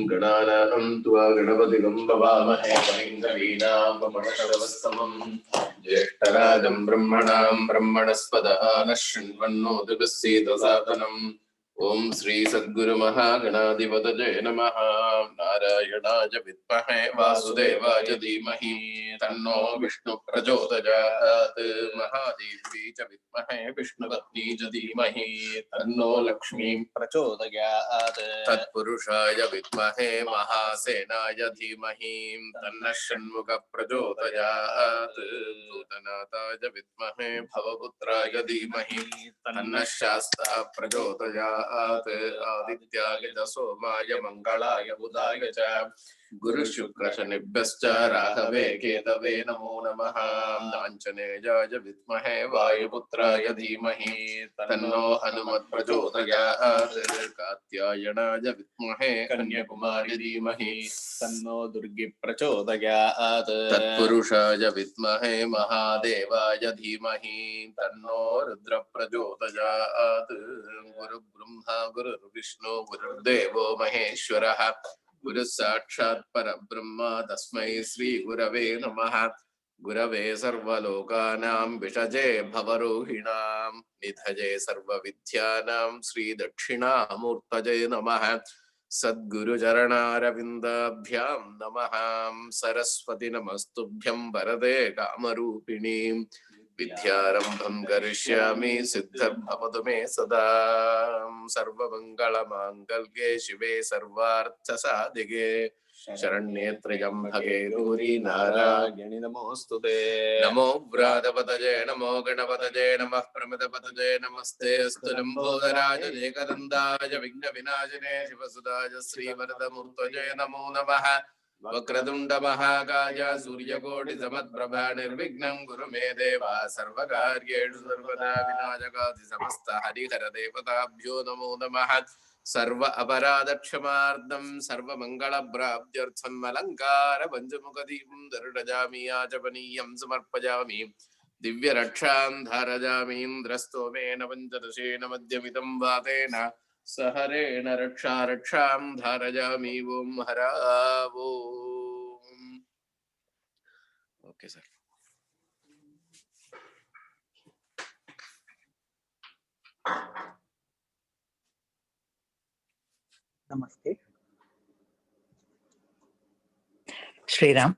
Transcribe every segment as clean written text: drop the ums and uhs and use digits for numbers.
गणानां त्वा गणपतिं भवामहे कविं कवीनामुपमश्रवस्तमं ज्येष्ठराजं ब्रह्मणां ब्रह्मणस्पद नः शृण्वन्नोतिभिस्सीदसादनम् ओं श्री सद्गुरु महागणाधिपतये नमः। नारायणाय विद्महे वासुदेवाय धीमहि तन्नो विष्णु प्रचोदयात्। महादेवी च विद्महे विष्णुपत्नी च धीमहि तन्नो लक्ष्मी प्रचोदयात्। तत्पुरुषाय विद्महे महासेनाय धीमहि तन्नः षण्मुख प्रचोदयात्। भूतनाथाय विद्महे भवपुत्राय धीमहि तन्नः शास्ता प्रचोदयात्। आदित्याय च सोमाय मंगलाय बुधाय च गुरुशुक्रशनिभ्यश्च राहवे केतवे नमो नमः। आञ्जनेयाय विद्महे वायुपुत्राय धीमहि तन्नो हनुमत् प्रचोदयात्। कात्यायनाय विद्महे कन्याकुमारी धीमहि तन्नो दुर्गी प्रचोदयात्। तत्पुरुषाय विद्महे महादेवाय धीमहि तन्नो रुद्र प्रचोदयात्। गुरुब्रह्मा गुरुर्विष्णु गुरुर्देवो महेश्वरः गुरुः साक्षात् परब्रह्म तस्मै श्री गुरवे नमः। गुरवे सर्वलोकानां विषजे भवरोहिणां निधये सर्वविद्यानां श्री दक्षिणामूर्तये नमः। सद्गुरुचरणारविन्दाभ्यां नमः। सरस्वती नमस्तुभ्यं वरदे कामरूपिणी विद्यारंभं करिष्यामि सिद्धिर्भवतु मे सदा। सर्वमंगलमांगल्ये शिवे सर्वार्थसाधिके शरण्ये त्र्यंबके गौरी नारायणि नमोस्तुते। नमो व्रातपतये नमो गणपतये नमः प्रमदपतये नमस्ते अस्तु लंबोदराय एकदन्ताय विघ्नविनाशिने शिवसुताय श्रीवरदमूर्तये नमो नमः। वक्रतुंड महाकाय सूर्यकोटि समप्रभा निर्विघ्नं कुरु मे देवा सर्वकार्येषु सर्वदा विनायकादि समस्त हरिहर देवताभ्यो नमो नमः। सर्व अपराध क्षमार्दं सर्वमंगल प्राप्त्यर्थम् अलंकार पंचमुखदीपं दर्शयामि आचमनीयं समर्पयामि। दिव्य रक्षां धारयामि इन्द्रस्तोमेन पञ्चदशेन मध्यमिदं वातेन सहरेण रक्षा रक्षां धारयामि। ओं हरा ओम। Okay sir. नमस्ते Shri Ram.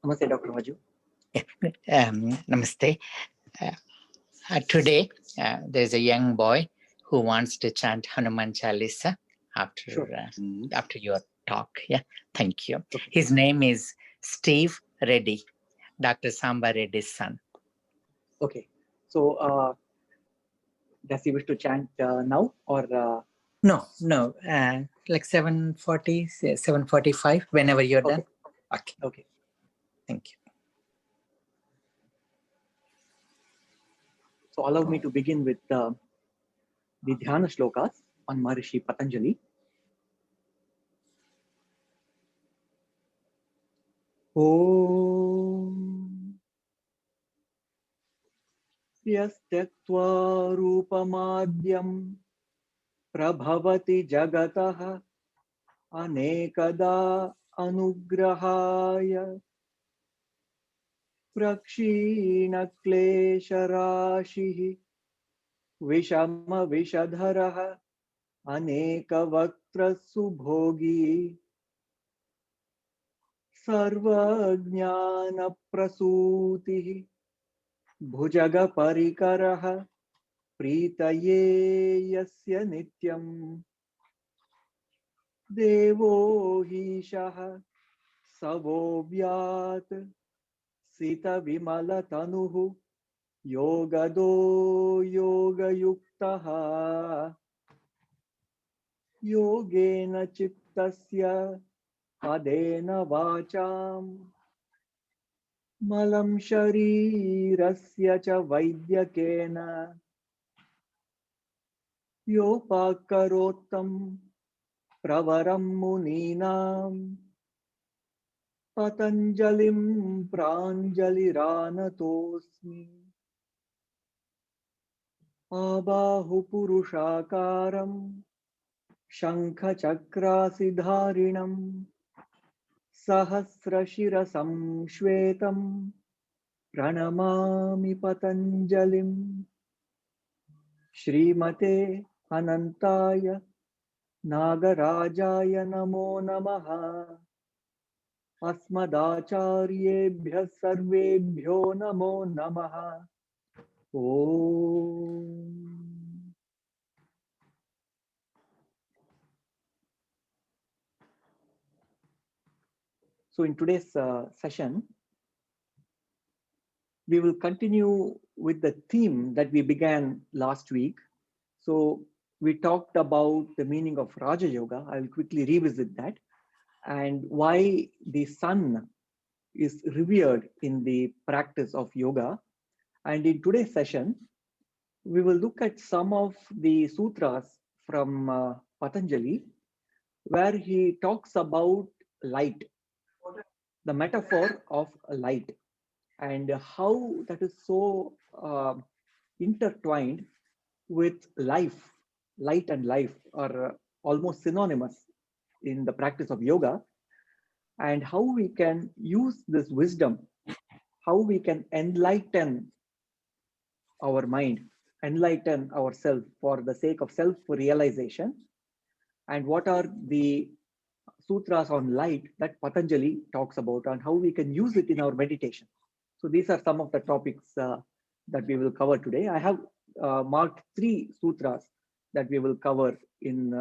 नमस्ते doctor Maju. Namaste. Today there's a young boy who wants to chant Hanuman Chalisa after Sure. After your talk. Yeah, thank you. Okay. His name is Steve Reddy, Dr. Samba Reddy's son. Okay, so does he wish to chant now or? No, like 7:40, 7:45, whenever you're done. Okay. Okay. Thank you. So allow me to begin with the Dhyana Shlokas on Maharishi Patanjali. Om Yastyatva Rupamadhyam Prabhavati Jagatah Anekada Anugrahaya Prakshina Klesha Rashihi Vishama Vishadharaha Aneka Vaktra Subhogi Sarvajnana Prasutihi Bhujaga Parikaraha Pritaye Yasya Nityam Devo Hishaha Savovyat Sita Vimala Tanuhu Yogado Yoga Yuktaha Yogena Chittasya Padena Vacham Malam Sharirasya Cha Vaidyakena Yopakarotam Pravaram Muninam Patanjalim Pranjaliranatosmi Abahu Purushakaram शङ्खचक्रासिधारिणं सहस्रशिरसं श्वेतं प्रणमामि पतञ्जलिं श्रीमते अनन्ताय नागराजाय नमो नमः अस्मदाचार्येभ्यः सर्वेभ्यो नमो नमः ॐ So in today's session, we will continue with the theme that we began last week. So we talked about the meaning of Raja Yoga. I will quickly revisit that and why the sun is revered in the practice of yoga. And in today's session, we will look at some of the sutras from Patanjali, where he talks about light, the metaphor of light, and how that is so intertwined with life. Light and life are almost synonymous in the practice of yoga, and how we can use this wisdom, how we can enlighten our mind, enlighten ourselves for the sake of self-realization, and what are the sutras on light that Patanjali talks about and how we can use it in our meditation. So these are some of the topics that we will cover today. I have marked 3 sutras that we will cover in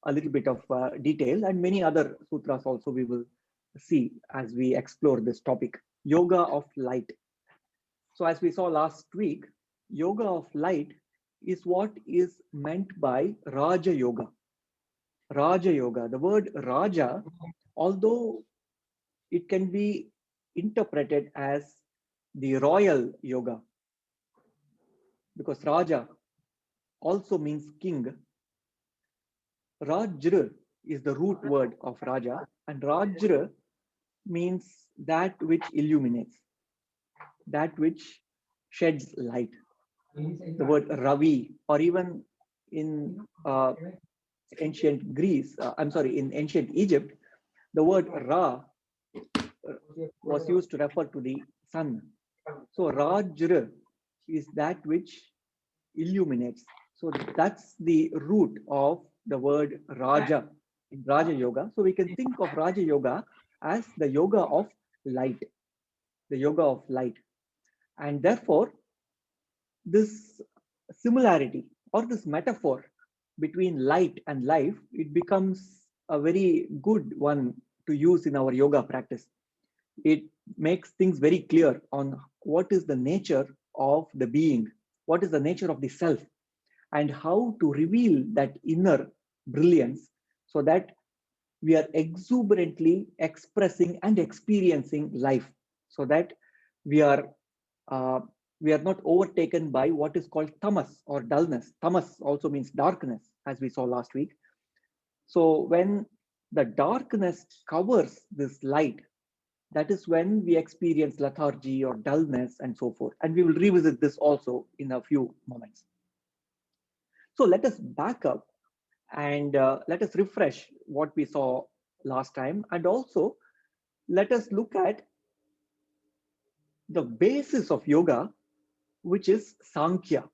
a little bit of detail, and many other sutras also we will see as we explore this topic, yoga of light. So as we saw last week, yoga of light is what is meant by Raja Yoga. Raja Yoga, the word Raja, although it can be interpreted as the royal yoga, because Raja also means king. Rajra is the root word of Raja, and Rajra means that which illuminates, that which sheds light. The word Ravi, or even in ancient Greece, in ancient Egypt, the word Ra was used to refer to the sun. So Rajra is that which illuminates. So that's the root of the word Raja in Raja Yoga. So we can think of Raja Yoga as the yoga of light, the yoga of light. And therefore, this similarity or this metaphor between light and life, it becomes a very good one to use in our yoga practice. It makes things very clear on what is the nature of the being, what is the nature of the self, and how to reveal that inner brilliance so that we are exuberantly expressing and experiencing life, so that we are not overtaken by what is called tamas or dullness. Tamas also means darkness, as we saw last week. So when the darkness covers this light, that is when we experience lethargy or dullness and so forth. And we will revisit this also in a few moments. So let us back up and let us refresh what we saw last time. And also let us look at the basis of yoga, which is Sankhya.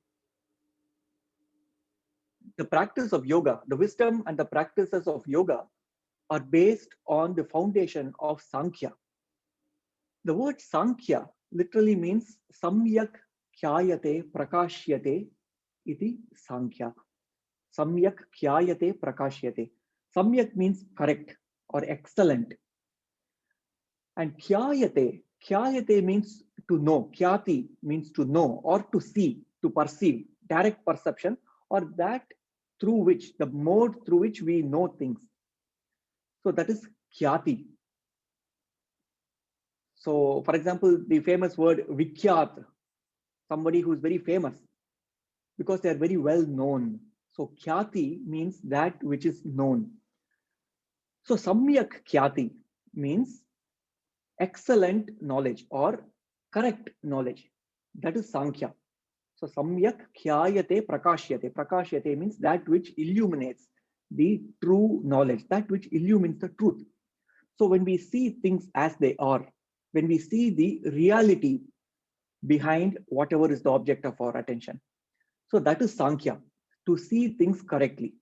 The practice of yoga, the wisdom and the practices of yoga are based on the foundation of Sankhya. The word Sankhya literally means Samyak Khyayate Prakashyate iti Sankhya. Samyak Khyayate Prakashyate. Samyak means correct or excellent. And Khyayate means to know. Khyati means to know or to see, to perceive, direct perception, or that through which, the mode through which we know things. So that is Khyati. So for example, the famous word Vikhyat, somebody who is very famous, because they are very well known. So Khyati means that which is known. So Samyak Khyati means excellent knowledge or correct knowledge. That is Sankhya. So Samyak Khyayate Prakashyate. Prakashyate means that which illuminates, the true knowledge, that which illumines the truth. So when we see things as they are, when we see the reality behind whatever is the object of our attention, so that is Sankhya, to see things correctly.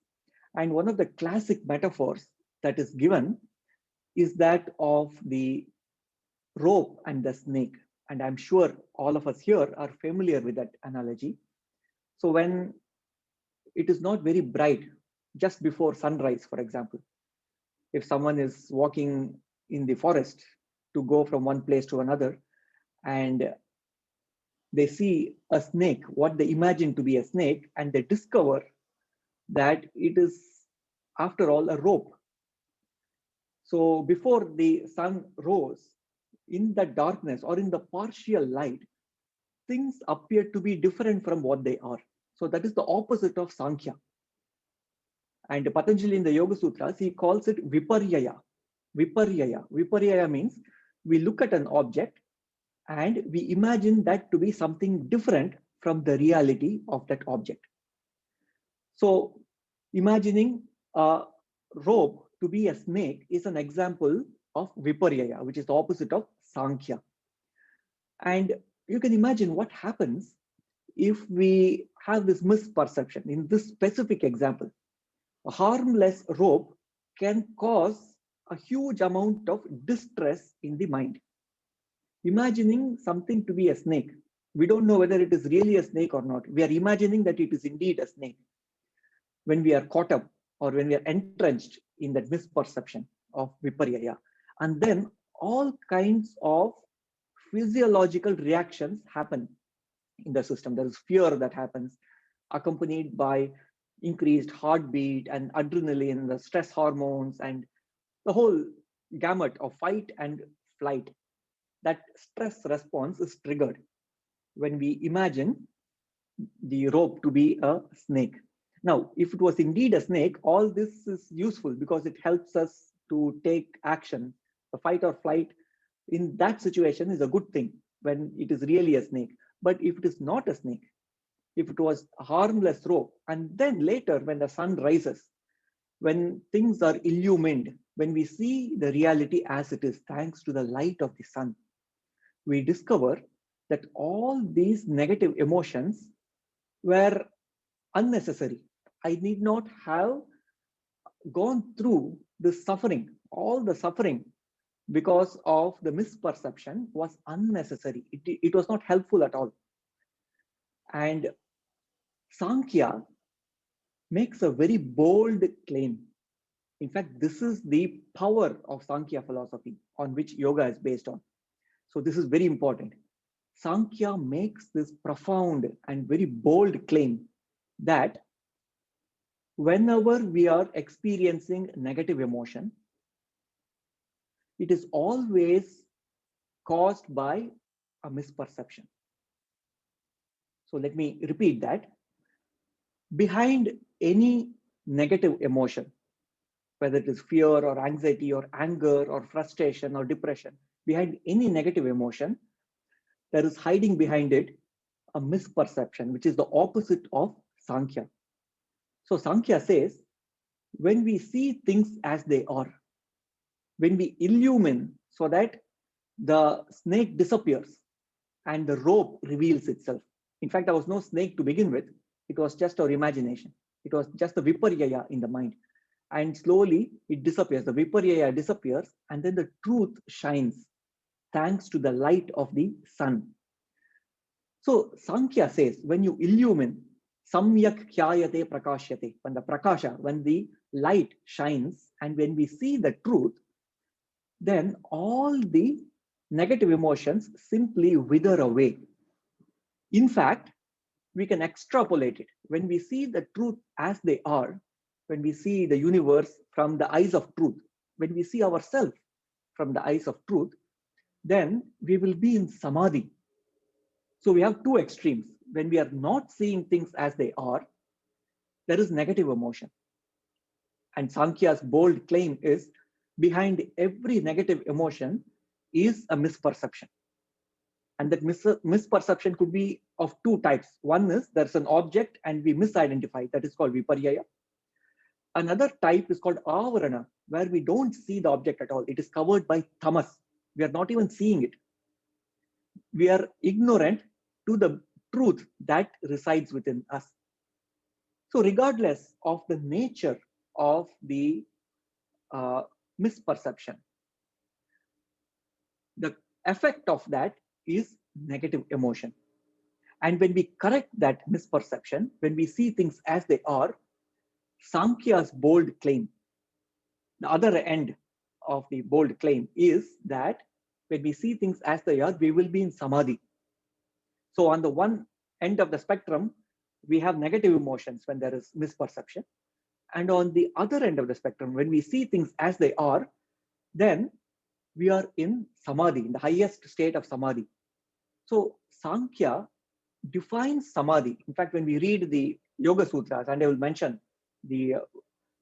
And one of the classic metaphors that is given is that of the rope and the snake. And I'm sure all of us here are familiar with that analogy. So when it is not very bright, just before sunrise, for example, if someone is walking in the forest to go from one place to another, and they see a snake, what they imagine to be a snake, and they discover that it is, after all, a rope. So before the sun rose, in the darkness or in the partial light, things appear to be different from what they are. So that is the opposite of Sankhya. And Patanjali in the Yoga Sutras, he calls it Viparyaya. Viparyaya. Viparyaya means we look at an object and we imagine that to be something different from the reality of that object. So imagining a rope to be a snake is an example of Viparyaya, which is the opposite of Sankhya. And you can imagine what happens if we have this misperception. In this specific example, a harmless rope can cause a huge amount of distress in the mind. Imagining something to be a snake, we don't know whether it is really a snake or not. We are imagining that it is indeed a snake. When we are caught up or when we are entrenched in that misperception of Viparyaya, and then all kinds of physiological reactions happen in the system. There is fear that happens, accompanied by increased heartbeat and adrenaline, the stress hormones, and the whole gamut of fight and flight. That stress response is triggered when we imagine the rope to be a snake. Now, if it was indeed a snake, all this is useful because it helps us to take action. The fight or flight in that situation is a good thing when it is really a snake. But if it is not a snake, if it was a harmless rope, and then later when the sun rises, when things are illumined, when we see the reality as it is, thanks to the light of the sun, we discover that all these negative emotions were unnecessary. I need not have gone through this suffering. All the suffering because of the misperception was unnecessary. It was not helpful at all. And Sankhya makes a very bold claim. In fact, this is the power of Sankhya philosophy on which yoga is based on. So this is very important. Sankhya makes this profound and very bold claim that whenever we are experiencing negative emotion, it is always caused by a misperception. So let me repeat that. Behind any negative emotion, whether it is fear or anxiety or anger or frustration or depression, behind any negative emotion, there is hiding behind it a misperception, which is the opposite of Sankhya. So Sankhya says, when we see things as they are, when we illumine so that the snake disappears and the rope reveals itself. In fact, there was no snake to begin with. It was just our imagination. It was just the Viparyaya in the mind. And slowly it disappears. The Viparyaya disappears and then the truth shines thanks to the light of the sun. So Sankhya says, when you illumine, samyak khyayate prakashyate, when the prakasha, when the light shines and when we see the truth, then all the negative emotions simply wither away. In fact, we can extrapolate it. When we see the truth as they are, when we see the universe from the eyes of truth, when we see ourselves from the eyes of truth, then we will be in samadhi. So we have two extremes. When we are not seeing things as they are, there is negative emotion. And Sankhya's bold claim is, behind every negative emotion is a misperception. And that misperception could be of two types. One is there's an object and we misidentify, that is called Viparyaya. Another type is called avarana, where we don't see the object at all. It is covered by tamas. We are not even seeing it. We are ignorant to the truth that resides within us. So regardless of the nature of the misperception, the effect of that is negative emotion. And when we correct that misperception, when we see things as they are, Sankhya's bold claim, the other end of the bold claim is that when we see things as they are, we will be in samadhi. So on the one end of the spectrum, we have negative emotions when there is misperception. And on the other end of the spectrum, when we see things as they are, then we are in samadhi, in the highest state of samadhi. So Sankhya defines samadhi. In fact, when we read the Yoga Sutras, and I will mention the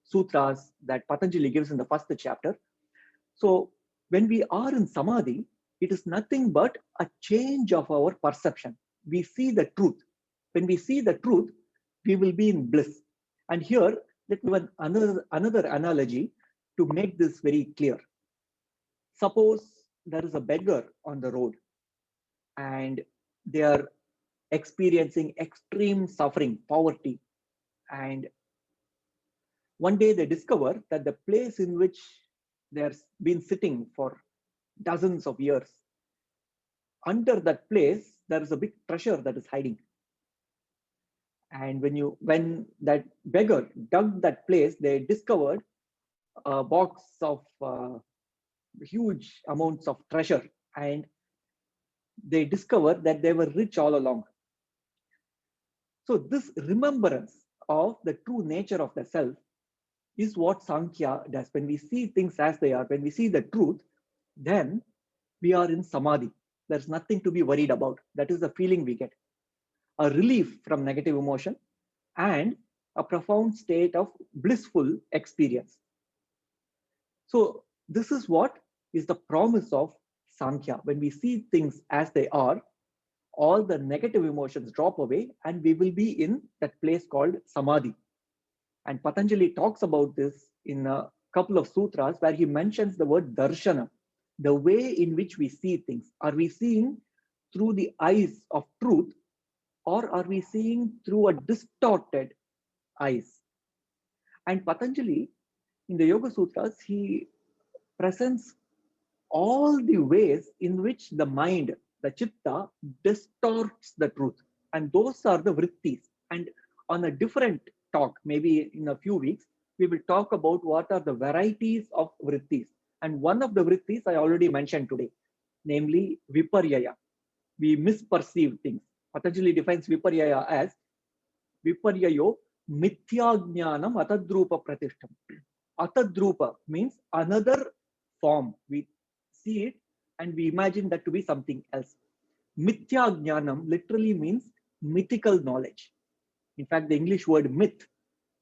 sutras that Patanjali gives in the first chapter. So when we are in samadhi, it is nothing but a change of our perception. We see the truth. When we see the truth, we will be in bliss. And here, let me give another analogy to make this very clear. Suppose there is a beggar on the road and they are experiencing extreme suffering, poverty. And one day they discover that the place in which they've been sitting for dozens of years, under that place, there is a big treasure that is hiding. And when that beggar dug that place, they discovered a box of huge amounts of treasure, and they discovered that they were rich all along. So this remembrance of the true nature of the self is what Sankhya does. When we see things as they are, when we see the truth, then we are in samadhi. There's nothing to be worried about. That is the feeling we get. A relief from negative emotion and a profound state of blissful experience. So this is what is the promise of Sankhya. When we see things as they are, all the negative emotions drop away and we will be in that place called samadhi. And Patanjali talks about this in a couple of sutras where he mentions the word darshana, the way in which we see things. Are we seeing through the eyes of truth, or are we seeing through a distorted eyes? And Patanjali, in the Yoga Sutras, he presents all the ways in which the mind, the chitta, distorts the truth. And those are the vrittis. And on a different talk, maybe in a few weeks, we will talk about what are the varieties of vrittis. And one of the vrittis I already mentioned today, namely viparyaya. We misperceive things. Patanjali defines viparyaya as viparyayo mithyajnanam atadrupa pratishtam. Atadrupa means another form. We see it and we imagine that to be something else. Mithyajnanam literally means mythical knowledge. In fact, the English word myth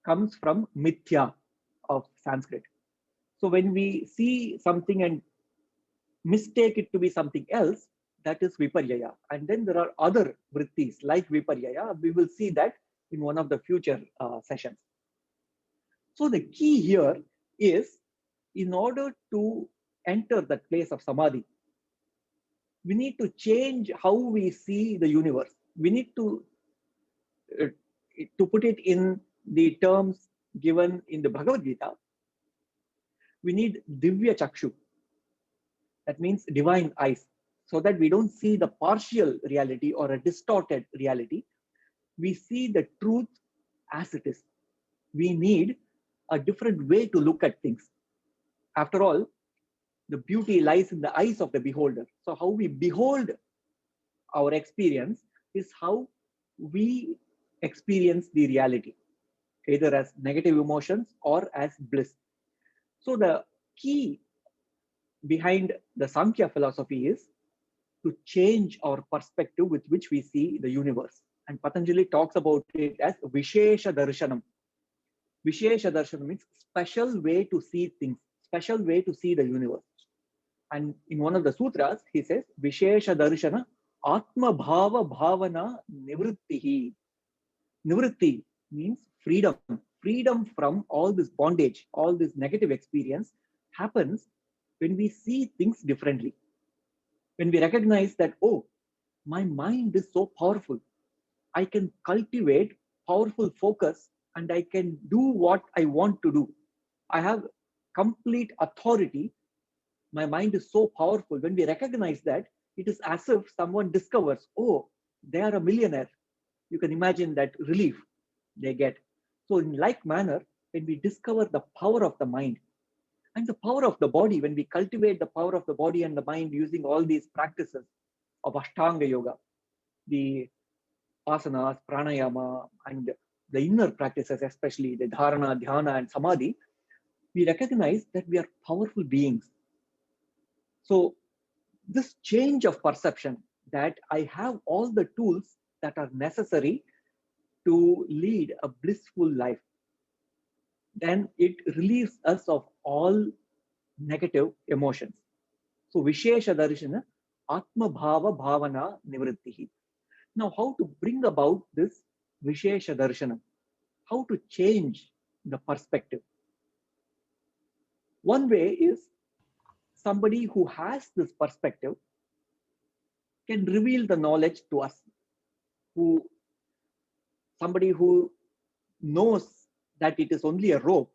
comes from mithya of Sanskrit. So when we see something and mistake it to be something else, that is viparyaya. And then there are other vrittis like viparyaya. We will see that in one of the future sessions. So the key here is, in order to enter that place of samadhi, we need to change how we see the universe. We need to put it in the terms given in the Bhagavad Gita. We need divya chakshu. That means divine eyes, so that we don't see the partial reality or a distorted reality. We see the truth as it is. We need a different way to look at things. After all, the beauty lies in the eyes of the beholder. So how we behold our experience is how we experience the reality, either as negative emotions or as bliss. So the key behind the Sankhya philosophy is to change our perspective with which we see the universe. And Patanjali talks about it as Vishesha Darshanam. Vishesha Darshanam means special way to see things, special way to see the universe. And in one of the sutras, he says, Vishesha Darshana Atma Bhava Bhavana Nivrittihi. Nivritti means freedom, freedom from all this bondage, all this negative experience happens when we see things differently. When we recognize that, oh, my mind is so powerful. I can cultivate powerful focus and I can do what I want to do. I have complete authority. My mind is so powerful. When we recognize that, it is as if someone discovers, oh, they are a millionaire. You can imagine that relief they get. So in like manner, when we discover the power of the mind and the power of the body, when we cultivate the power of the body and the mind using all these practices of Ashtanga Yoga, the asanas, pranayama, and the inner practices, especially the dharana, dhyana, and samadhi, we recognize that we are powerful beings. So this change of perception that I have all the tools that are necessary to lead a blissful life, then it relieves us of all negative emotions. So Vishesha Darshana, Atma Bhava Bhavana Nivrittihi. Now, how to bring about this Vishesha Darshana? How to change the perspective? One way is somebody who has this perspective can reveal the knowledge to us. Somebody who knows that it is only a rope,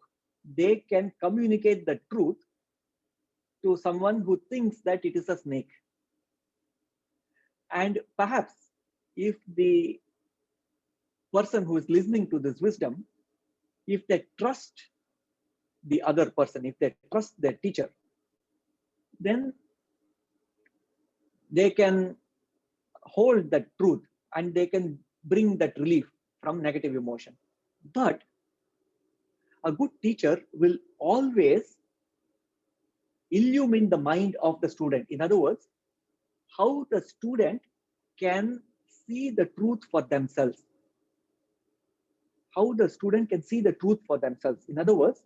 they can communicate the truth to someone who thinks that it is a snake. And perhaps if the person who is listening to this wisdom, if they trust the other person, if they trust their teacher, then they can hold that truth and they can bring that relief from negative emotion. But a good teacher will always illumine the mind of the student. In other words, how the student can see the truth for themselves. How the student can see the truth for themselves. In other words,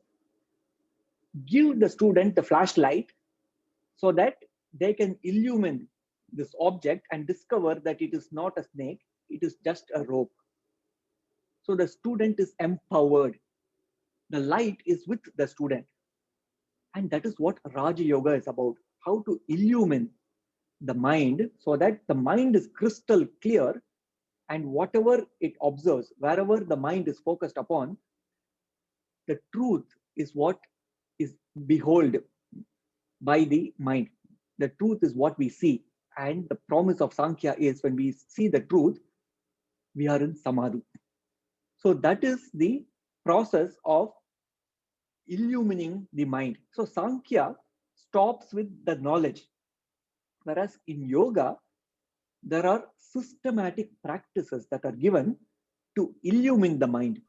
give the student the flashlight so that they can illumine this object and discover that it is not a snake, it is just a rope. So the student is empowered. The light is with the student. And that is what Raja Yoga is about. How to illumine the mind so that the mind is crystal clear, and whatever it observes, wherever the mind is focused upon, the truth is what is behold by the mind. The truth is what we see. And the promise of Sankhya is when we see the truth, we are in Samadhi. So that is the process of illumining the mind. So Sankhya stops with the knowledge. Whereas in yoga, there are systematic practices that are given to illumine the mind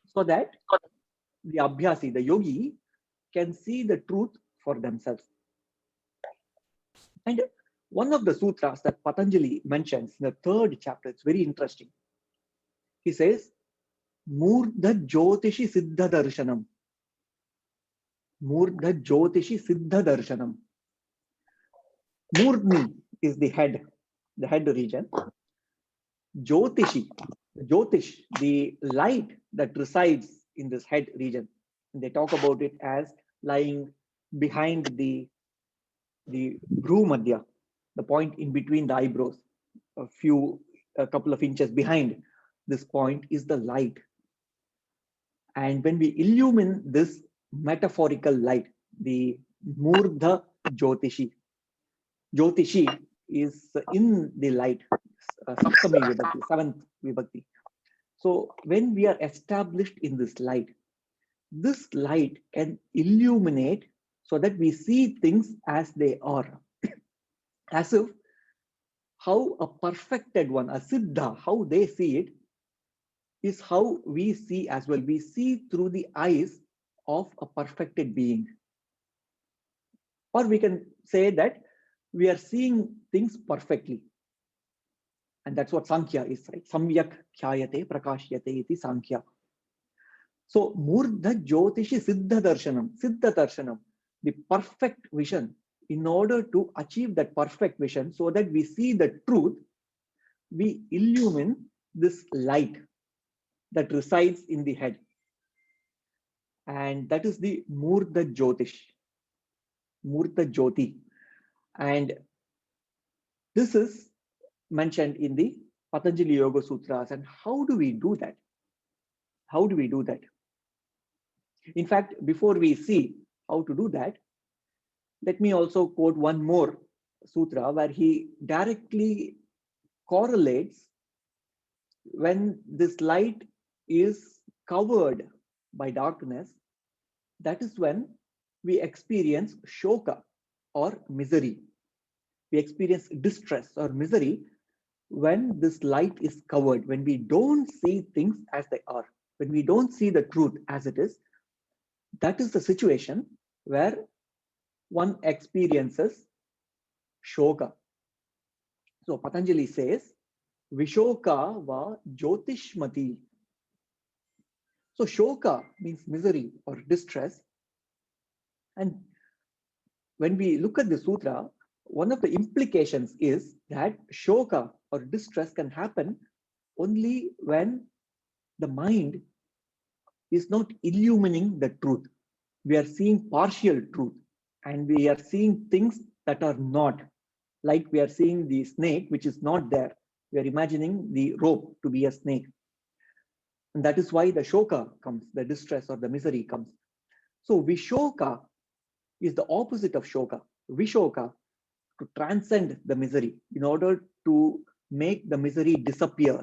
so that the abhyasi, the yogi, can see the truth for themselves. And one of the sutras that Patanjali mentions in the 3rd chapter, it's very interesting. He says, Murdha Jyotishi Siddha Darshanam. Murdha Jyotishi Siddha Darshanam. Murdni is the head region. Jyotishi, Jyotish, the light that resides in this head region. And they talk about it as lying behind the Bhru the point in between the eyebrows, a couple of inches behind this point is the light. And when we illumine this metaphorical light, the Murdha Jyotishi, Jyotishi is in the light, Saptami Vibhakti, 7th Vibhakti. So when we are established in this light can illuminate so that we see things as they are. As if how a perfected one, a Siddha, how they see it is how we see as well. We see through the eyes of a perfected being. Or we can say that we are seeing things perfectly. And that's what Sankhya is, right? Samyak khyayate prakashyate iti Sankhya. So Murdha Jyotishi Siddha Darshanam, the perfect vision. In order to achieve that perfect vision so that we see the truth, we illumine this light that resides in the head. and that is the Murta Jyotish, Murta Jyoti. And this is mentioned in the Patanjali Yoga Sutras. And how do we do that? How do we do that? In fact, before we see how to do that, let me also quote one more sutra where he directly correlates when this light is covered by darkness, that is when we experience shoka or misery. We experience distress or misery when this light is covered, when we don't see things as they are, when we don't see the truth as it is. That is the situation where one experiences shoka. So Patanjali says, Vishoka va Jyotishmati. So shoka means misery or distress. And when we look at the sutra, one of the implications is that shoka or distress can happen only when the mind is not illumining the truth. We are seeing partial truth and we are seeing things that are not. Like we are seeing the snake, which is not there. We are imagining the rope to be a snake. And that is why the shoka comes, the distress or the misery comes. So vishoka is the opposite of shoka. Vishoka, to transcend the misery, in order to make the misery disappear,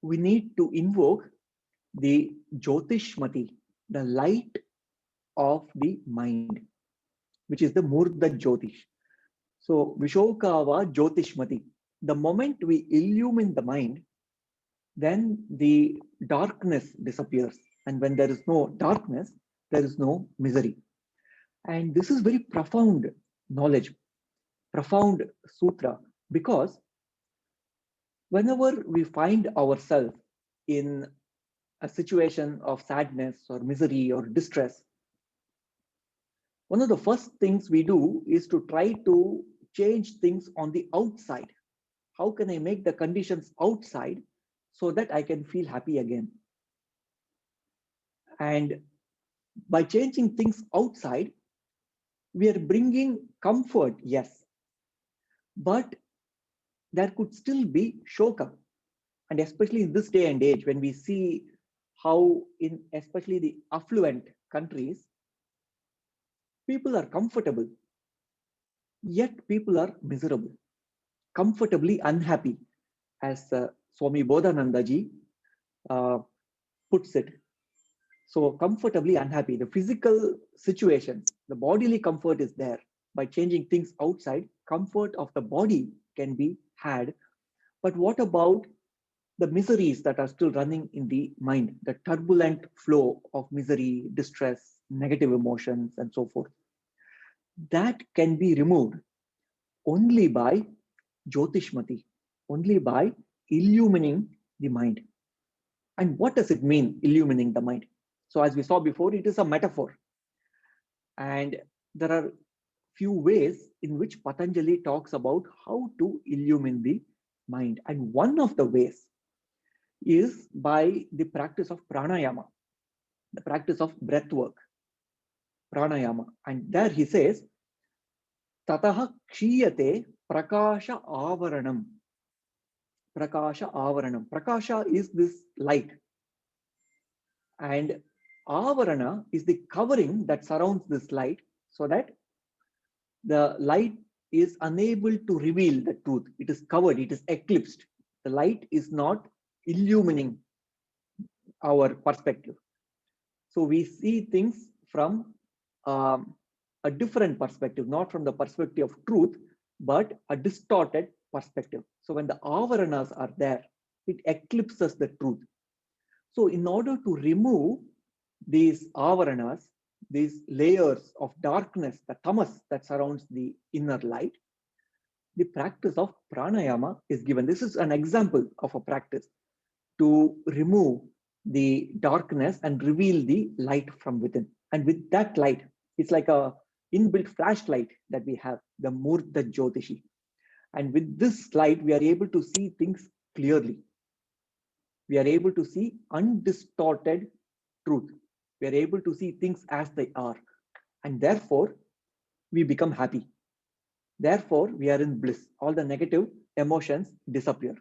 we need to invoke the Jyotishmati, the light of the mind, which is the Murda Jyotish. So Vishokava Jyotishmati. The moment we illumine the mind, then the darkness disappears. And when there is no darkness, there is no misery. And this is very profound knowledge, profound sutra, because whenever we find ourselves in a situation of sadness or misery or distress, one of the first things we do is to try to change things on the outside. How can I make the conditions outside so that I can feel happy again? And by changing things outside, we are bringing comfort, yes, but there could still be shoka. And especially in this day and age, when we see how in especially the affluent countries, people are comfortable, yet people are miserable, comfortably unhappy, as Swami Bodhananda ji puts it. So comfortably unhappy. The physical situation, the bodily comfort is there. By changing things outside, comfort of the body can be had. But what about the miseries that are still running in the mind, the turbulent flow of misery, distress, negative emotions, and so forth? That can be removed only by Jyotishmati, only by illumining the mind. And what does it mean, illumining the mind? So as we saw before, it is a metaphor. And there are few ways in which Patanjali talks about how to illumine the mind. And one of the ways is by the practice of pranayama, the practice of breath work, pranayama. And there he says, Tataha kshiyate prakasha avaranam. Prakasha avaranam. Prakasha is this light. And avarana is the covering that surrounds this light so that the light is unable to reveal the truth. It is covered, it is eclipsed. The light is not illumining our perspective. So we see things from a different perspective, not from the perspective of truth, but a distorted perspective. So when the avaranas are there, it eclipses the truth. So in order to remove these avaranas, these layers of darkness, the tamas that surrounds the inner light, the practice of pranayama is given. This is an example of a practice to remove the darkness and reveal the light from within. And with that light, it's like a inbuilt flashlight that we have, the Murta Jyotishi. And with this light, we are able to see things clearly. We are able to see undistorted truth. We are able to see things as they are. And therefore, we become happy. Therefore, we are in bliss. All the negative emotions disappear.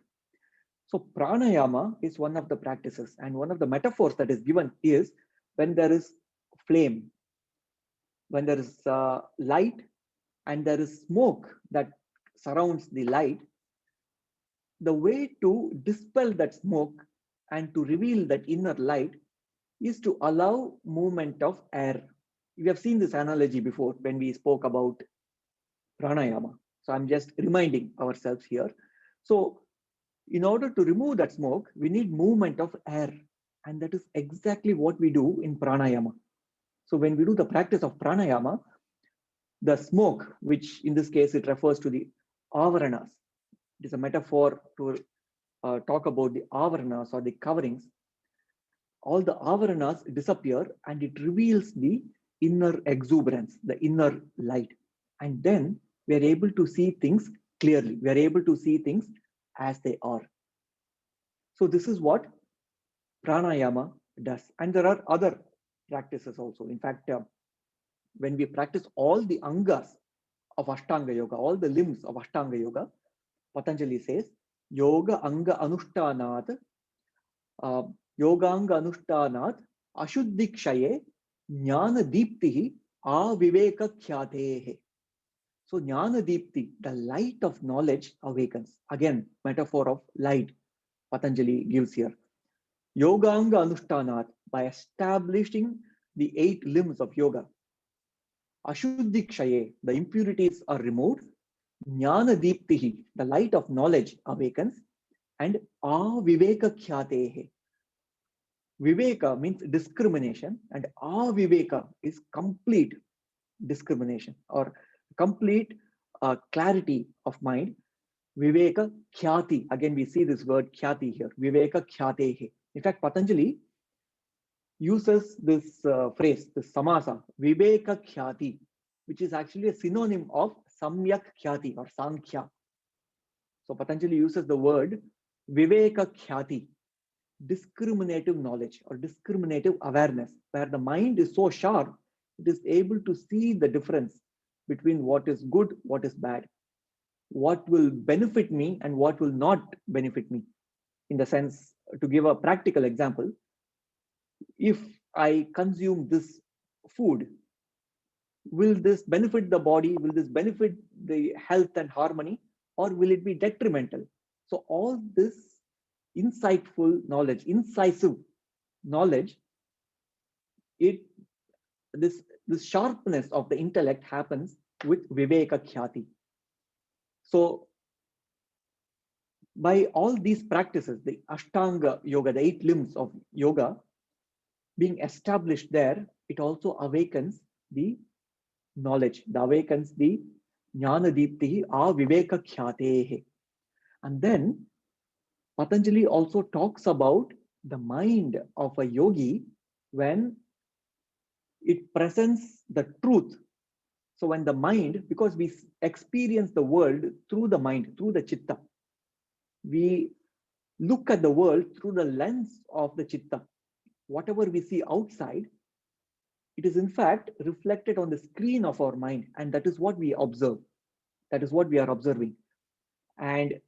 So pranayama is one of the practices, and one of the metaphors that is given is when there is flame, when there is light and there is smoke that surrounds the light. The way to dispel that smoke and to reveal that inner light is to allow movement of air. We have seen this analogy before when we spoke about pranayama. So I'm just reminding ourselves here. So in order to remove that smoke, we need movement of air. And that is exactly what we do in pranayama. So when we do the practice of pranayama, the smoke, which in this case, it refers to the avaranas. It is a metaphor to talk about the avaranas or the coverings. All the avaranas disappear and it reveals the inner exuberance, the inner light. And then we are able to see things clearly. We are able to see things as they are. So this is what pranayama does. And there are other practices also. In fact, when we practice all the angas of Ashtanga Yoga, all the limbs of Ashtanga Yoga, Patanjali says, Yoga Anga Anushtanat, Yoga Anga Anushtanat, Ashuddhikshaye, Jnana Deeptihi, Aviveka Kyatehe. So Jnana Deepti, the light of knowledge awakens. Again, metaphor of light, Patanjali gives here. Yoga Anga Anushtanat, by establishing the 8 limbs of yoga, Ashuddhikshaye, the impurities are removed. Jnana Deeptihi, the light of knowledge awakens. And Aviveka Kyatehe. Viveka means discrimination, and Aviveka is complete discrimination or complete clarity of mind. Viveka Khyati. Again, we see this word Khyati here. Viveka Kyatehe. In fact, Patanjali uses this phrase, this samasa, Viveka Khyati, which is actually a synonym of Samyak Khyati or Sankhya. So Patanjali uses the word Viveka Khyati, discriminative knowledge or discriminative awareness, where the mind is so sharp, it is able to see the difference between what is good, what is bad, what will benefit me and what will not benefit me. In the sense, to give a practical example, if I consume this food, will this benefit the body? Will this benefit the health and harmony? Or will it be detrimental? So all this insightful knowledge, incisive knowledge, this sharpness of the intellect happens with Viveka Khyati. So by all these practices, the Ashtanga Yoga, the 8 limbs of yoga, being established there, it also awakens the knowledge, it awakens the Jnana Deeptihi Aviveka Kyatehe. And then Patanjali also talks about the mind of a yogi when it presents the truth. So when the mind, because we experience the world through the mind, through the chitta, we look at the world through the lens of the chitta. Whatever we see outside, it is in fact reflected on the screen of our mind, and that is what we observe. That is what we are observing. And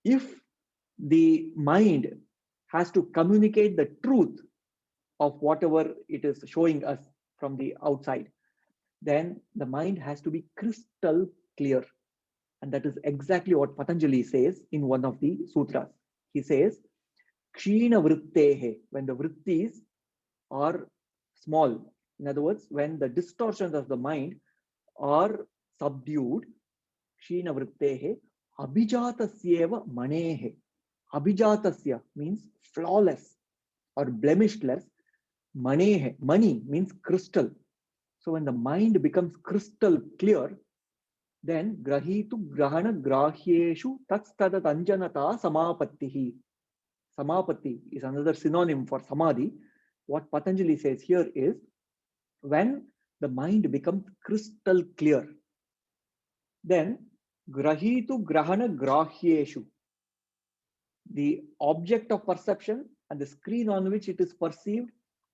if the mind has to communicate the truth of whatever it is showing us from the outside, then the mind has to be crystal clear. And that is exactly what Patanjali says in one of the sutras. He says, Kshina vrittehe, when the vrittis are small. In other words, when the distortions of the mind are subdued, Kshina vrittehe, abhijatasyeva manehe. Abhijatasya means flawless or blemishless. Manehe, money means crystal. So when the mind becomes crystal clear, then grahitu grahana grahyeshu tatstadat anjanata samapattihi. Samapatti is another synonym for samadhi. What Patanjali says here is, when the mind becomes crystal clear, then grahitu grahana grahyeshu, the object of perception and the screen on which it is perceived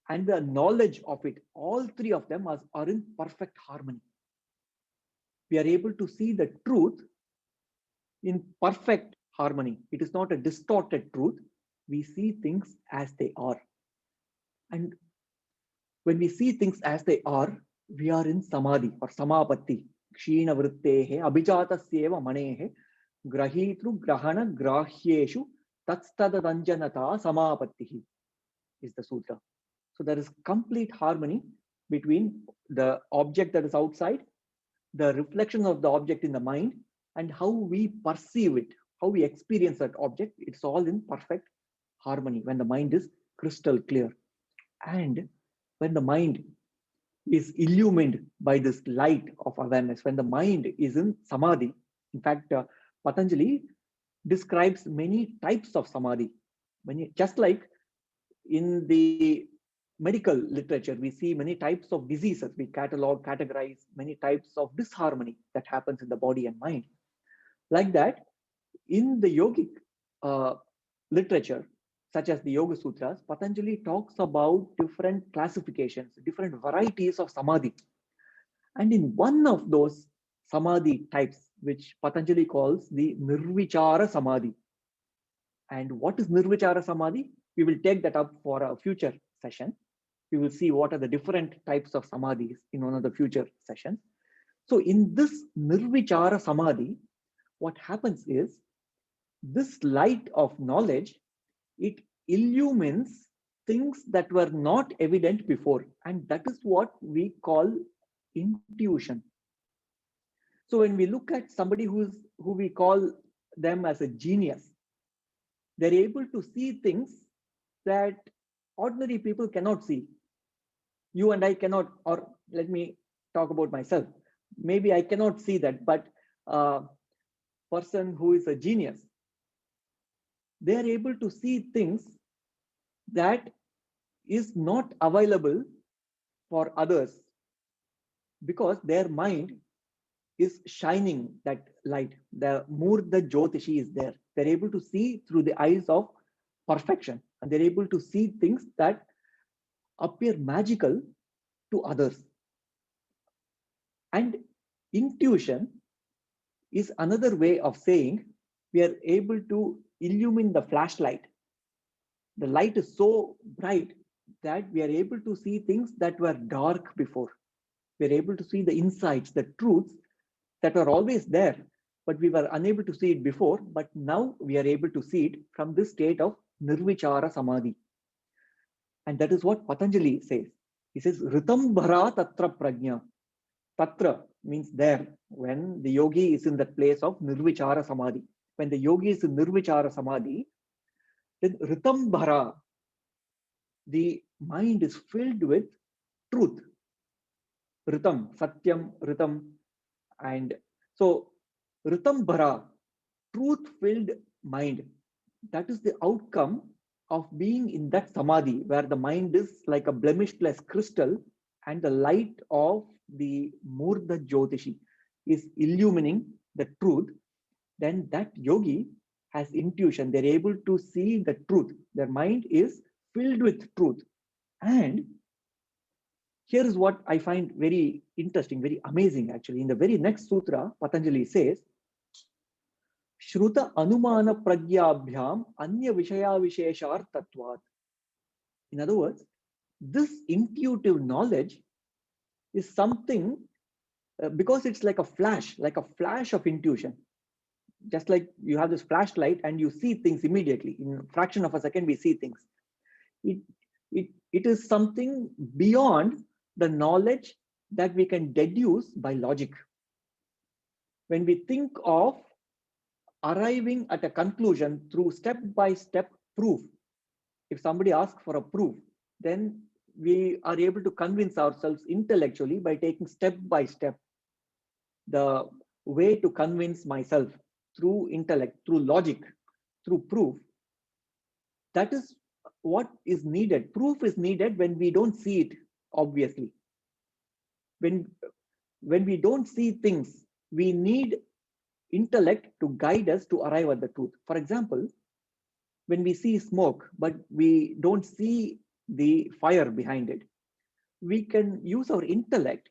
and the knowledge of it, all three of them are in perfect harmony. We are able to see the truth in perfect harmony. It is not a distorted truth. We see things as they are. And when we see things as they are, we are in samadhi or samapatti. Kshina vrittehe abhijatasya manehe grahitru grahana grahyeshu tatstadadanjanata samapattihi is the sutra. So there is complete harmony between the object that is outside, the reflection of the object in the mind, and how we perceive it, how we experience that object. It's all in perfect harmony when the mind is crystal clear. And when the mind is illumined by this light of awareness, when the mind is in samadhi, in fact, Patanjali describes many types of samadhi. Just like in the medical literature, we see many types of diseases. We categorize many types of disharmony that happens in the body and mind. Like that, in the yogic literature, such as the Yoga Sutras, Patanjali talks about different classifications, different varieties of samadhi. And in one of those samadhi types, which Patanjali calls the Nirvichara Samadhi. And what is Nirvichara Samadhi? We will take that up for a future session. We will see what are the different types of samadhis in one of the future sessions. So in this Nirvichara Samadhi, what happens is this light of knowledge, it illumines things that were not evident before. And that is what we call intuition. So when we look at somebody who we call them as a genius, they're able to see things that ordinary people cannot see. You and I cannot, or let me talk about myself. Maybe I cannot see that, but a person who is a genius, they are able to see things that is not available for others because their mind is shining that light. The Murda Jyotishi is there. They're able to see through the eyes of perfection, and they're able to see things that appear magical to others. And intuition is another way of saying we are able to illumine the flashlight. The light is so bright that we are able to see things that were dark before. We are able to see the insights, the truths that were always there, but we were unable to see it before. But now we are able to see it from this state of Nirvichara Samadhi. And that is what Patanjali says. He says, Ritam Bhara Tatra Prajna. Tatra means there, when the yogi is in that place of Nirvichara Samadhi. When the yogi is in Nirvichara Samadhi, then Ritam Bhara, the mind is filled with truth. Ritam, Satyam, Ritam. And so Ritam Bhara, truth-filled mind. That is the outcome of being in that samadhi where the mind is like a blemishless crystal and the light of the Murda Jyotishi is illumining the truth. Then that yogi has intuition. They're able to see the truth. Their mind is filled with truth. And here is what I find very interesting, very amazing actually. In the very next sutra, Patanjali says, Shruta Anumana Pragyabhyam Anya Vishaya Visheshar Tattvat. In other words, this intuitive knowledge is something because it's like a flash of intuition. Just like you have this flashlight and you see things immediately. In a fraction of a second, we see things. It is something beyond the knowledge that we can deduce by logic. When we think of arriving at a conclusion through step-by-step proof, if somebody asks for a proof, then we are able to convince ourselves intellectually by taking step-by-step the way to convince myself through intellect, through logic, through proof. That is what is needed. Proof is needed when we don't see it, obviously. When we don't see things, we need intellect to guide us to arrive at the truth. For example, when we see smoke, but we don't see the fire behind it. We can use our intellect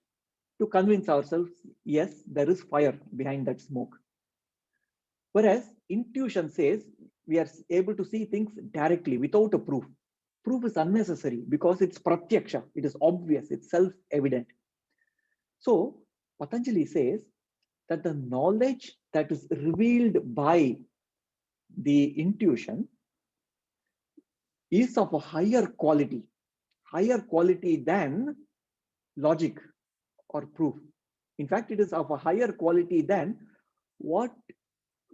to convince ourselves, yes, there is fire behind that smoke. Whereas intuition says we are able to see things directly without a proof. Proof is unnecessary because it's pratyaksha, it is obvious, it's self-evident. So Patanjali says that the knowledge that is revealed by the intuition is of a higher quality than logic or proof. In fact, it is of a higher quality than what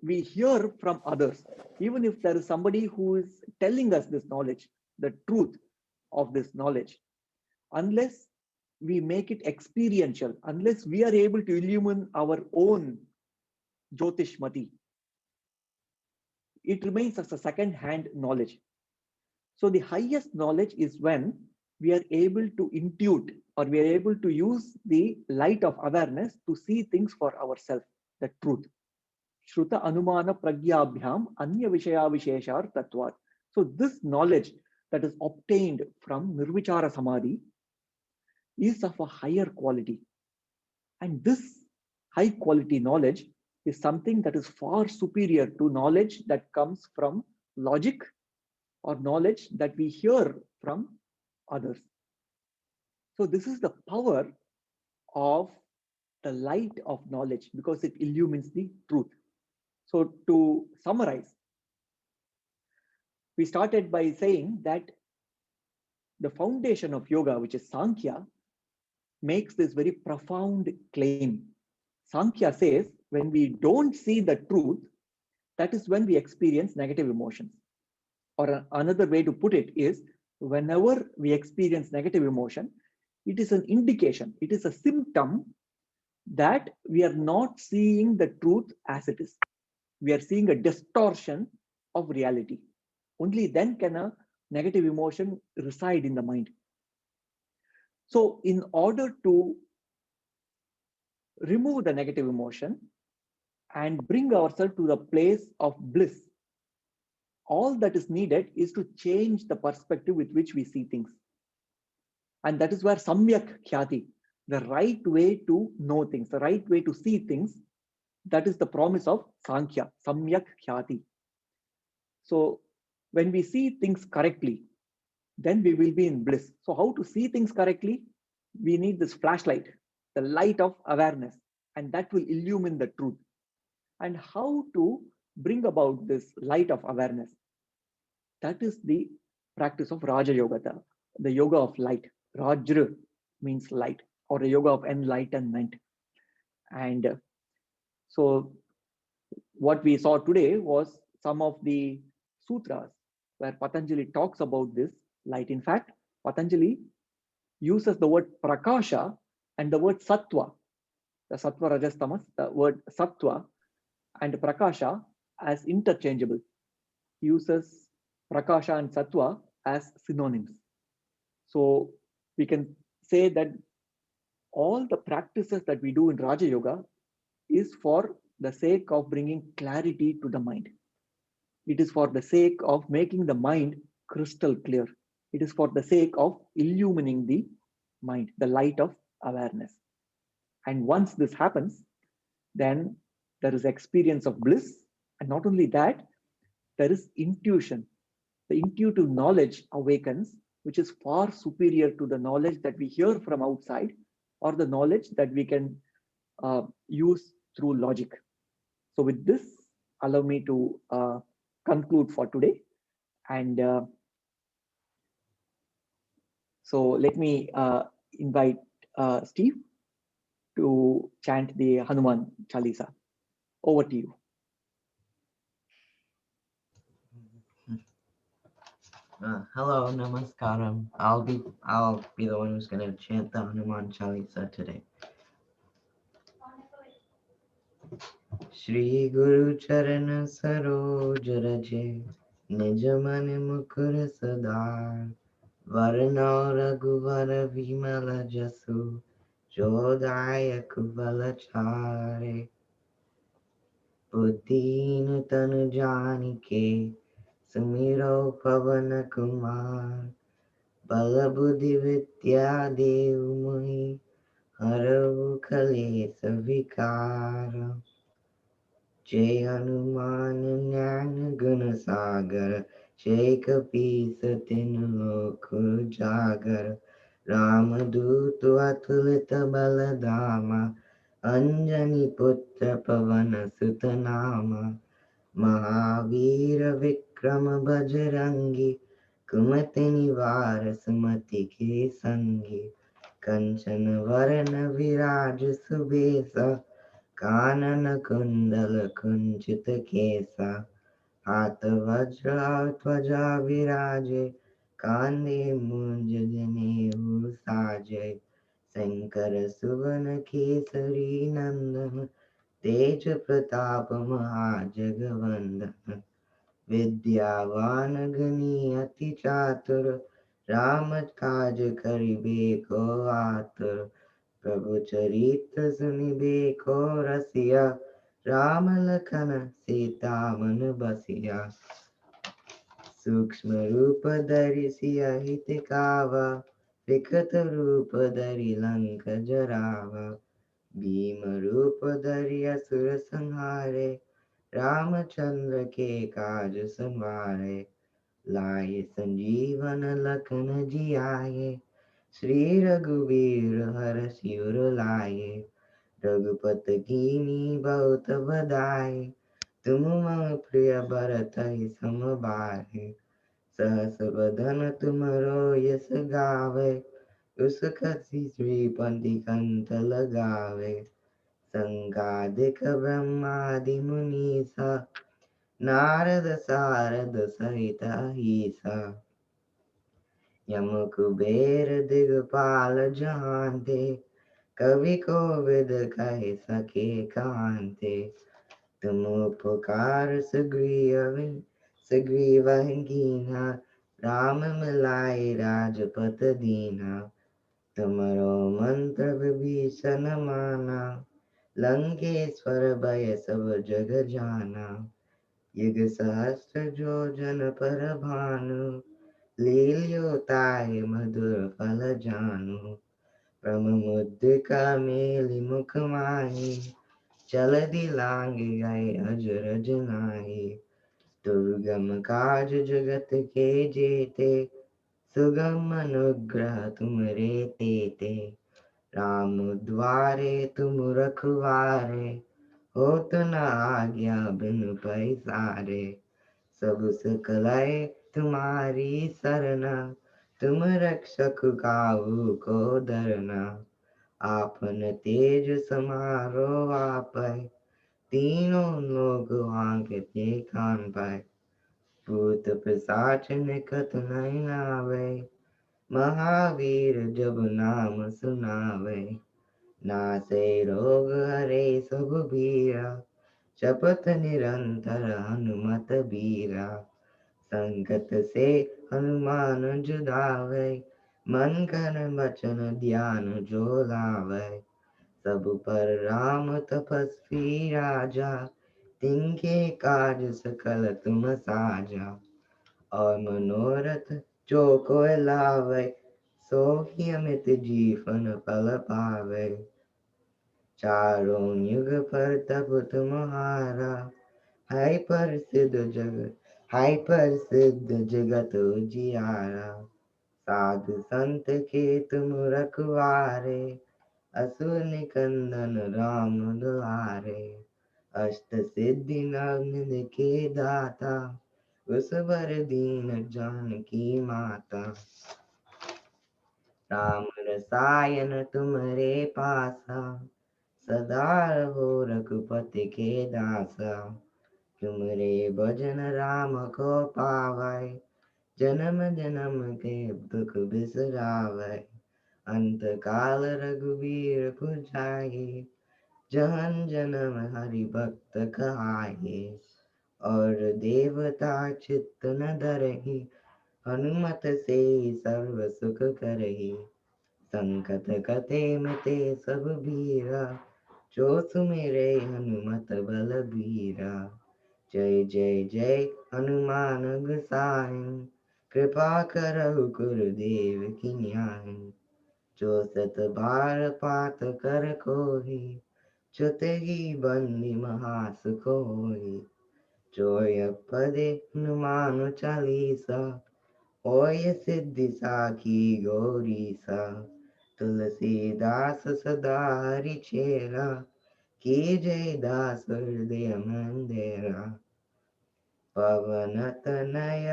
we hear from others. Even if there is somebody who is telling us this knowledge, the truth of this knowledge, unless we make it experiential, unless we are able to illumine our own Jyotishmati, it remains as a second-hand knowledge. So the highest knowledge is when we are able to intuit, or we are able to use the light of awareness to see things for ourselves, the truth. Shruta Anumana Pragyabhyam Anya Vishaya Visheshar Tattvat. So this knowledge that is obtained from Nirvichara Samadhi is of a higher quality. And this high quality knowledge is something that is far superior to knowledge that comes from logic or knowledge that we hear from others. So this is the power of the light of knowledge, because it illumines the truth. So to summarize, we started by saying that the foundation of yoga, which is Sankhya, makes this very profound claim. Sankhya says when we don't see the truth, that is when we experience negative emotions. Or another way to put it is, whenever we experience negative emotion, it is an indication, it is a symptom that we are not seeing the truth as it is. We are seeing a distortion of reality. Only then can a negative emotion reside in the mind. So in order to remove the negative emotion and bring ourselves to the place of bliss, all that is needed is to change the perspective with which we see things. And that is where Samyak Khyati, the right way to know things, the right way to see things, that is the promise of Sankhya, Samyak Khyati. So when we see things correctly, then we will be in bliss. So how to see things correctly? We need this flashlight, the light of awareness, and that will illumine the truth. And how to bring about this light of awareness? That is the practice of Raja Yoga, the yoga of light. Rajra means light, or a yoga of enlightenment. And so what we saw today was some of the sutras where Patanjali talks about this light. In fact, Patanjali uses the word prakasha and the word sattva, the sattva rajas tamas, the word sattva and prakasha as interchangeable. He uses prakasha and sattva as synonyms. So we can say that all the practices that we do in Raja Yoga is for the sake of bringing clarity to the mind. It is for the sake of making the mind crystal clear. It is for the sake of illumining the mind, the light of awareness. And once this happens, then there is experience of bliss. And not only that, there is intuition. The intuitive knowledge awakens, which is far superior to the knowledge that we hear from outside or the knowledge that we can use through logic. So with this, allow me to conclude for today. And so let me invite Steve to chant the Hanuman Chalisa. Over to you. Hello, namaskaram. I'll be the one who's gonna chant the Hanuman Chalisa today. Shri Guru Charana Saroj Raje Nij Mani Mukur Sadar Varna Raghuvar Vimala Jasu Jodaya Kuvala Chare Buddhin Tanu Janike Samiro Pavan Kumar बल बुद्धि विद्या देव मोहि हरहु कलेश विकार। जय हनुमान ज्ञान गुण सागर जय कपीस तिन लोक उजागर। रामदूत अतुलित बल धामा अंजनी पुत्र पवन सुत नामा। महावीर विक्रम बजरंगी कुमति निवार सुमति के संगी। कंचन वरण विराज सुबेसा कानन कुंडल कुंचित केसा। हाथ वज्र ध्वजा विराजे कांधे मुंज जनेऊ साजे। शंकर सुवन केसरी नंदन तेज प्रताप महाजगवंदन। विद्यावान गुणी अति चातुर राम काज करिबे को आतुर। प्रभु चरित्र सुनिबे को रसिया राम लखन सीता मन बसिया। सूक्ष्म रूप धरि सियहि दिखावा विकट रूप धरि लंक जरावा। भीम रूप धरि असुर संहारे रामचंद्र के काज संवारे। लाए संजीवन लखन जियाए श्री रघुवीर हर शिवर लाए। रघुपति कीन्ही बहुत बड़ाई तुम मम प्रिय भरतहि सम भाई। सहस बदन तुमरो यस गावे उस कसी श्रीपति कंठ लगावे। संगादिक ब्रह्मादि मुनीसा नारद सारद सहित अहिसा। यम कुबेर दिगपाल जहांते कवि कोविद कहि सके कान्ते। तुम उपकार सुग्रीव कीन्हा राम मिलाए राजपत दीन्हा। तुमरो मंत्र विभीषण माना लंकेश्वर भय सब जग जाना। युग सहस्त्र जो जन पर भानु लील्यो ताहि मधुर फल जानु। प्रम मुद्रिका मेलि मुख माहि जलधि लांघि गए अजरज नाही। दुर्गम काज जगत के जेते सुगम अनुग्रह तुमरे तेते। राम द्वारे तुम रखवारे होत न आज्ञा बिनु पैसारे। सब सकलाए तुम्हारी सरना तुम रक्षक काहू को डरना। आपन तेज समारो आपै तीनों लोग हांकते कान पाए। भूत पिशाच निकट नहीं आवे महावीर जब नाम सुनावे। नासे रोग हरे सब बीरा शपथ निरंतर हनुमत बीरा। संकट से हनुमान जुदावे मन कर्म वचन ध्यान जो लावे। सब पर राम तपस्वी राजा तिनके काज सकल तुम साजा। और मनोरथ जो कोई लावे सो ही अमित जीवन फल पावे। चारों युग पर तब तुम्हारा है प्रसिद्ध जगत उजियारा। साधु संत के तुम रखवारे असुर निकंदन राम दुआरे। अष्ट सिद्धि नवनिधि के दाता उस बर दीन जानकी माता। राम रसायन तुम्हारे पासा सदा रहो रघुपति के दासा। तुमरे भजन राम को पावै जन्म जन्म के दुख बिसरावै। अंत काल रघुवीर पुजाई जहन जन्म हरि भक्त कहाई। और देवता चित्त न धरहि हनुमत से सर्व सुख करहि। संकट कटे मिटे सब भीरा जो सुमिरे हनुमत बल बीरा। जय जय जय हनुमान गोसाई कृपा करो गुरुदेव की न्याय, जो सत बार पात कर कोई, जो तेगी बंदी महासुख होई। जोय पदे हनुमान चालीसा, ओय सिद्धि साखी गौरी सा। तुलसीदास सदा हरि चेरा, की जय दास हृदय मंदिरा। पवन तनय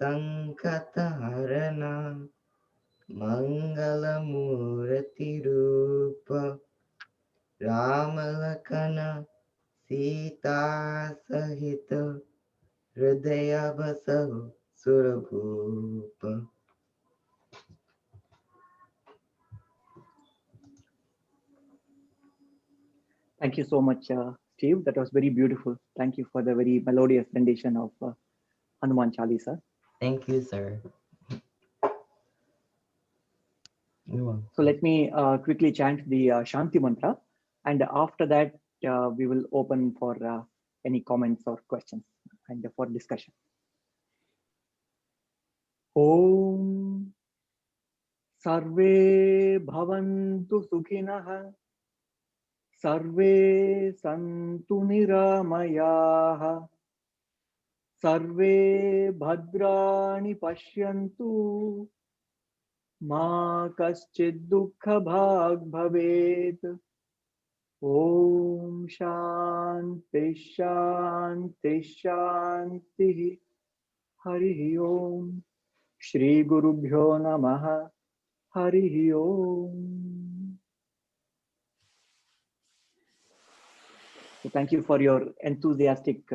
संकट हरना, मंगल मूर्ति रूप। राम लखन सीता सहित, हृदय बसहु सुरभूप। Thank you so much, Steve. That was very beautiful. Thank you for the very melodious rendition of Hanuman Chalisa. Thank you, sir. You're welcome. So let me quickly chant the Shanti mantra, and after that we will open for any comments or questions and for discussion. Om Sarve Bhavantu Sukhinah, Sarve Santu Niramayaha, Sarve Bhadrani Pashyantu, Ma Kaschid Dukkha Bhag Bhavet. Om Shanti Shanti Shanti. Hari Om. Shri Guru Bhyo Namaha. Hari Om. So thank you for your enthusiastic